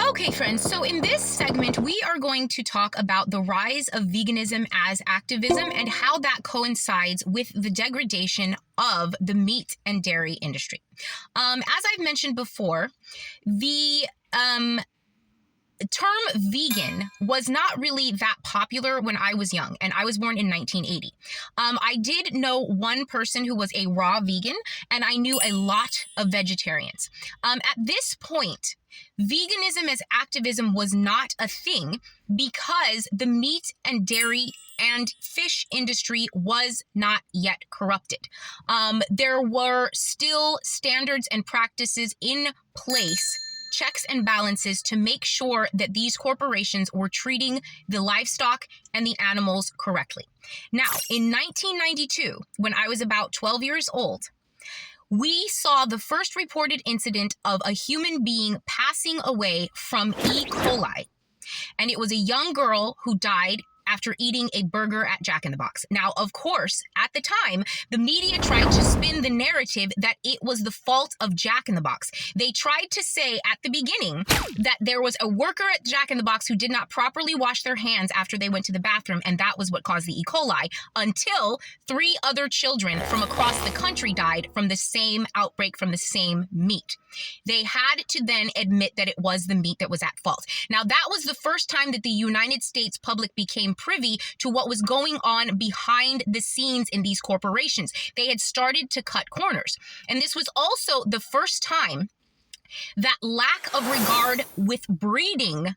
Okay, friends, so in this segment, we are going to talk about the rise of veganism as activism and how that coincides with the degradation of the meat and dairy industry. As I've mentioned before, the term vegan was not really that popular when I was young, and I was born in 1980. I did know one person who was a raw vegan, and I knew a lot of vegetarians. At this point, veganism as activism was not a thing because the meat and dairy and fish industry was not yet corrupted. There were still standards and practices in place, checks and balances to make sure that these corporations were treating the livestock and the animals correctly. Now, in 1992, when I was about 12 years old, we saw the first reported incident of a human being passing away from E. coli. And it was a young girl who died after eating a burger at Jack in the Box. Now, of course, at the time, the media tried to spin the narrative that it was the fault of Jack in the Box. They tried to say at the beginning that there was a worker at Jack in the Box who did not properly wash their hands after they went to the bathroom, and that was what caused the E. coli, until 3 other children from across the country died from the same outbreak from the same meat. They had to then admit that it was the meat that was at fault. Now, that was the first time that the United States public became privy to what was going on behind the scenes in these corporations. They had started to cut corners. And this was also the first time that lack of regard with breeding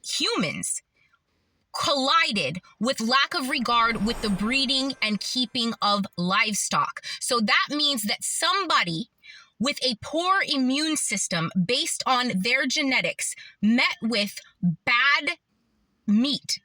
humans collided with lack of regard with the breeding and keeping of livestock. So that means that somebody with a poor immune system based on their genetics met with bad meat,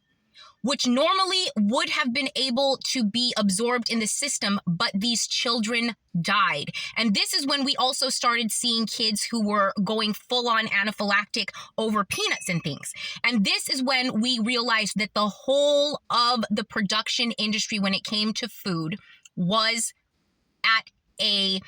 which normally would have been able to be absorbed in the system, but these children died. And this is when we also started seeing kids who were going full-on anaphylactic over peanuts and things. And this is when we realized that the whole of the production industry, when it came to food, was at an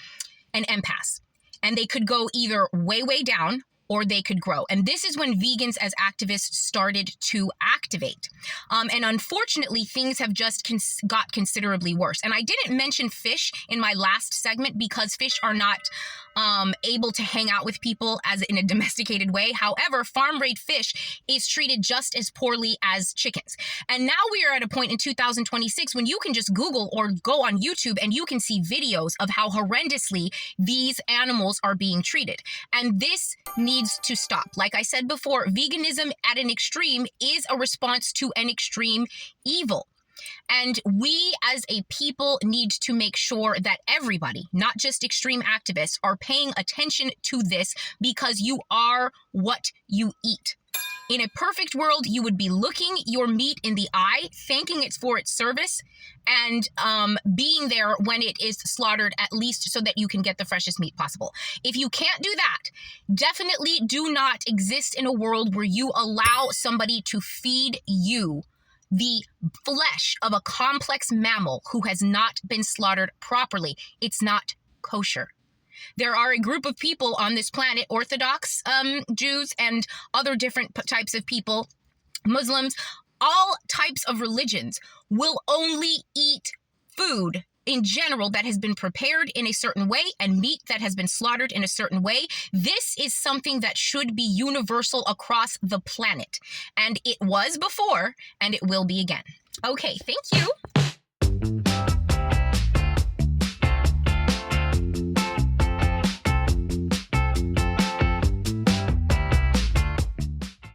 impasse. And they could go either way, way down, or they could grow. And this is when vegans as activists started to activate. And unfortunately, things have just got considerably worse. And I didn't mention fish in my last segment because fish are not able to hang out with people as in a domesticated way. However, farm-raised fish is treated just as poorly as chickens. And now we are at a point in 2026 when you can just Google or go on YouTube and you can see videos of how horrendously these animals are being treated. And this needs to stop. Like I said before, veganism at an extreme is a response to an extreme evil. And we as a people need to make sure that everybody, not just extreme activists, are paying attention to this because you are what you eat. In a perfect world, you would be looking your meat in the eye, thanking it for its service, and being there when it is slaughtered, at least so that you can get the freshest meat possible. If you can't do that, definitely do not exist in a world where you allow somebody to feed you the flesh of a complex mammal who has not been slaughtered properly. It's not kosher. There are a group of people on this planet, Orthodox Jews and other different types of people, Muslims, all types of religions will only eat food in general that has been prepared in a certain way and meat that has been slaughtered in a certain way. This is something that should be universal across the planet. And it was before, and it will be again. Okay, thank you.